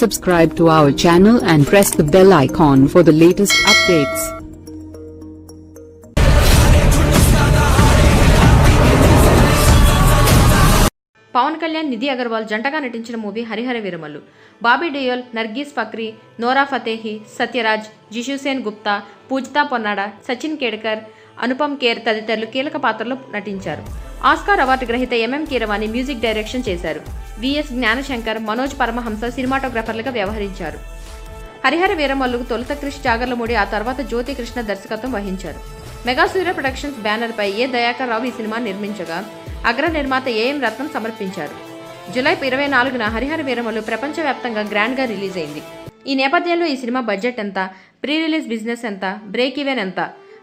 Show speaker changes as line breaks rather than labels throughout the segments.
subscribe to our channel and press the bell icon for the latest updates.
Pawan Kalyan, Nidhi Agarwal జంటగా నటించిన movie Harihara Veeramallu. Bobby Deol, Nargis Fukrey, నోరా Fatehi, Sathyaraj, జిషుసేన్ Gupta, Pujitha Ponnada, Sachin Khedkar, Anupam Kher తదితరులు కీలక పాత్రలో నటించారు. ఆస్కార్ అవార్డు గ్రహీత ఎంఎం కీరవాణి మ్యూజిక్ డైరెక్షన్ చేశారు. విఎస్ జ్ఞానశంకర్, మనోజ్ పరమహంస సినిమాటోగ్రాఫర్లుగా వ్యవహరించారు. హరిహర వీరమల్లుకు తొలుత క్రిష్ జాగర్లమూడి, ఆ తర్వాత జ్యోతి కృష్ణ దర్శకత్వం వహించారు. మెగాసూర్య ప్రొడక్షన్స్ బ్యానర్పై ఏ దయాకర్ రావు ఈ సినిమా నిర్మించగా అగ్ర నిర్మాత ఏఎం రత్నం సమర్పించారు. జూలై 24న హరిహర వీరమల్లు ప్రపంచవ్యాప్తంగా గ్రాండ్గా రిలీజ్ అయింది. ఈ నేపథ్యంలో ఈ సినిమా బడ్జెట్ ఎంత, ప్రీ రిలీజ్ బిజినెస్ ఎంత, బ్రేక్ ఈవెన్ ఎంత,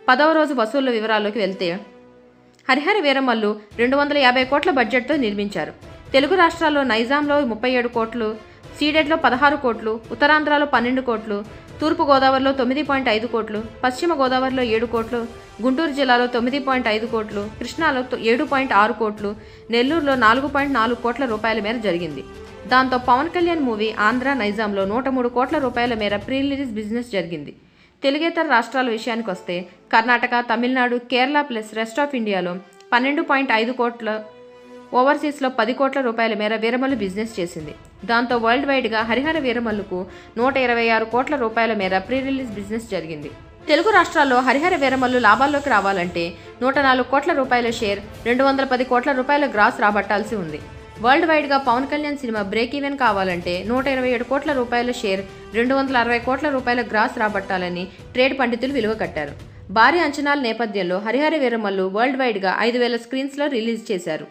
10వ రోజు వసూళ్ల వివరాల్లోకి వెళ్తే హరిహర వీరమల్లు 250 కోట్ల బడ్జెట్తో నిర్మించారు. తెలుగు రాష్ట్రాల్లో నైజాంలో 37 కోట్లు, సీడెడ్లో 16 కోట్లు, ఉత్తరాంధ్రలో 12 కోట్లు, తూర్పు గోదావరిలో 9.5 కోట్లు, పశ్చిమ గోదావరిలో 7 కోట్లు, గుంటూరు జిల్లాలో 9.5 కోట్లు, కృష్ణాలో 7.6 కోట్లు, నెల్లూరులో 4.4 కోట్ల రూపాయల మేర జరిగింది. దాంతో పవన్ కళ్యాణ్ మూవీ ఆంధ్ర, నైజాంలో 103 కోట్ల రూపాయల మేర ప్రీ రిలీజ్ బిజినెస్ జరిగింది. తెలుగేతర రాష్ట్రాల విషయానికి వస్తే Karnataka, Tamil Nadu, Kerala plus rest of ఇండియాలో 12.5 కోట్ల, ఓవర్సీస్లో 10 కోట్ల రూపాయల మేర వీరమల్లు బిజినెస్ చేసింది. దాంతో వరల్డ్ వైడ్గా హరిహర వీరమల్లుకు 126 కోట్ల రూపాయల మేర ప్రీ రిలీజ్ బిజినెస్ జరిగింది. తెలుగు రాష్ట్రాల్లో హరిహర వీరమల్లు లాభాల్లోకి రావాలంటే 104 కోట్ల రూపాయల షేర్, 210 కోట్ల రూపాయల గ్రాస్ రాబట్టాల్సి ఉంది. వరల్డ్ వైడ్గా Pawan Kalyan cinema break even కావాలంటే 127 కోట్ల రూపాయల షేర్, 260 కోట్ల రూపాయల గ్రాస్ రాబట్టాలని ట్రేడ్ పండితులు విలువ కట్టారు. భారీ అంచనాల నేపథ్యంలో హరిహర వీరమల్లు వరల్డ్ వైడ్గా 5,000 స్క్రీన్స్లో రిలీజ్ చేశారు.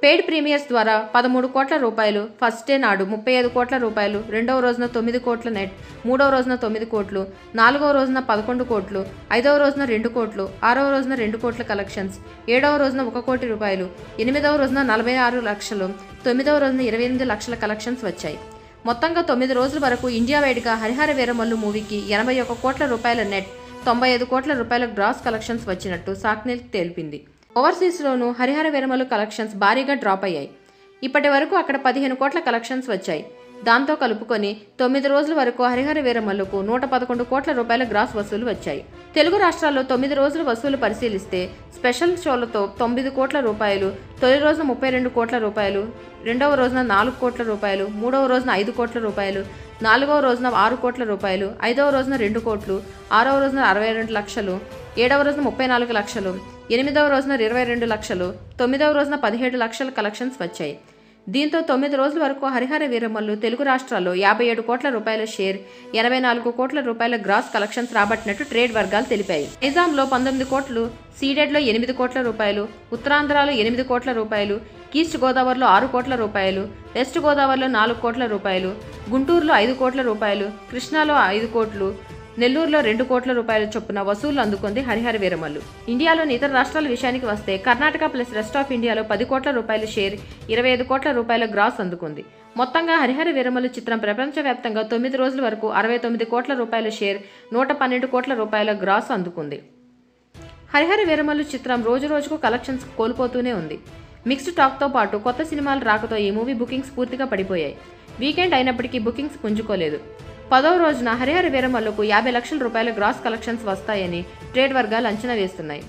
పెయిడ్ ప్రీమియర్స్ ద్వారా 13 కోట్ల రూపాయలు, ఫస్ట్ డే నాడు 35 కోట్ల రూపాయలు, రెండవ రోజున 9 కోట్ల నెట్, మూడవ రోజున 9 కోట్లు, నాలుగవ రోజున 11 కోట్లు, ఐదవ రోజున 2 కోట్లు, ఆరవ రోజున 2 కోట్ల కలెక్షన్స్, ఏడవ రోజున 1 కోటి రూపాయలు, ఎనిమిదవ రోజున 46 లక్షలు, తొమ్మిదవ రోజున 28 లక్షల కలెక్షన్స్ వచ్చాయి. మొత్తంగా 9 రోజుల వరకు ఇండియా వైడ్గా హరిహర వీరమల్లు మూవీకి 81 కోట్ల రూపాయల నెట్, 95 కోట్ల రూపాయల గ్రాస్ కలెక్షన్స్ వచ్చినట్టు సాక్నిల్ తెలిపింది. ఓవర్సీస్లోనూ హరిహర వీరమల్లు కలెక్షన్స్ భారీగా డ్రాప్ అయ్యాయి. ఇప్పటి వరకు అక్కడ 15 కోట్ల కలెక్షన్స్ వచ్చాయి. దాంతో కలుపుకొని 9 రోజుల వరకు హరిహర వీరమల్లుకు 111 కోట్ల రూపాయల గ్రాస్ వసూలు వచ్చాయి. తెలుగు రాష్ట్రాల్లో 9 రోజుల వసూలు పరిశీలిస్తే స్పెషల్ షోలతో 9 కోట్ల రూపాయలు, తొలి రోజున 32 కోట్ల రూపాయలు, రెండవ రోజున 4 కోట్ల రూపాయలు, మూడవ రోజున 5 కోట్ల రూపాయలు, నాలుగవ రోజున 6 కోట్ల రూపాయలు, ఐదవ రోజున 2 కోట్లు, ఆరవ రోజున 62 లక్షలు, ఏడవ రోజున 34 లక్షలు, ఎనిమిదవ రోజున 22 లక్షలు, తొమ్మిదవ రోజున 17 లక్షల కలెక్షన్స్ వచ్చాయి. దీంతో 9 రోజుల వరకు హరిహర వీరమల్లు తెలుగు రాష్ట్రాల్లో 57 కోట్ల రూపాయల షేర్, 84 కోట్ల రూపాయల గ్రాస్ కలెక్షన్స్ రాబట్టినట్టు ట్రేడ్ వర్గాలు తెలిపాయి. నైజాంలో 19 కోట్లు, సీడెడ్లో 8 కోట్ల రూపాయలు, ఉత్తరాంధ్రలో 8 కోట్ల రూపాయలు, ఈస్ట్ గోదావరిలో 6 కోట్ల రూపాయలు, వెస్ట్ గోదావరిలో 4 కోట్ల రూపాయలు, గుంటూరులో 5 కోట్ల రూపాయలు, కృష్ణాలో 5 కోట్లు, నెల్లూరులో 2 కోట్ల రూపాయల చొప్పున వసూళ్లు అందుకుంది హరిహర వీరమల్లు. ఇండియాలోని ఇతర రాష్ట్రాల విషయానికి వస్తే కర్ణాటక ప్లస్ రెస్ట్ ఆఫ్ ఇండియాలో 10 కోట్ల రూపాయల షేర్, 25 కోట్ల రూపాయల గ్రాస్ అందుకుంది. మొత్తంగా హరిహర వీరమల్లు చిత్రం ప్రపంచవ్యాప్తంగా 9 రోజుల వరకు 69 కోట్ల రూపాయల షేర్, 112 కోట్ల రూపాయల గ్రాస్ అందుకుంది. హరిహర వీరమల్లు చిత్రం రోజు రోజుకు కలెక్షన్స్ కోల్పోతూనే ఉంది. మిక్స్డ్ టాక్తో పాటు కొత్త సినిమాలు రాకతో ఈ మూవీ బుకింగ్స్ పూర్తిగా పడిపోయాయి. వీకెండ్ అయినప్పటికీ బుకింగ్స్ పుంజుకోలేదు. 10వ రోజున హరిహర వీరమల్లుకు 50 లక్షల రూపాయల గ్రాస్ కలెక్షన్స్ వస్తాయని ట్రేడ్ వర్గాలు అంచనా వేస్తున్నాయి.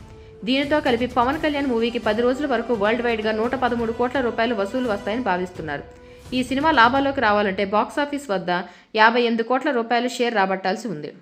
దీనితో కలిపి పవన్ కళ్యాణ్ మూవీకి 10 రోజుల వరకు వరల్డ్ వైడ్గా 113 కోట్ల రూపాయలు వసూలు వస్తాయని భావిస్తున్నారు. ఈ సినిమా లాభాల్లోకి రావాలంటే బాక్సాఫీస్ వద్ద 58 కోట్ల రూపాయల షేర్ రాబట్టాల్సి ఉంది.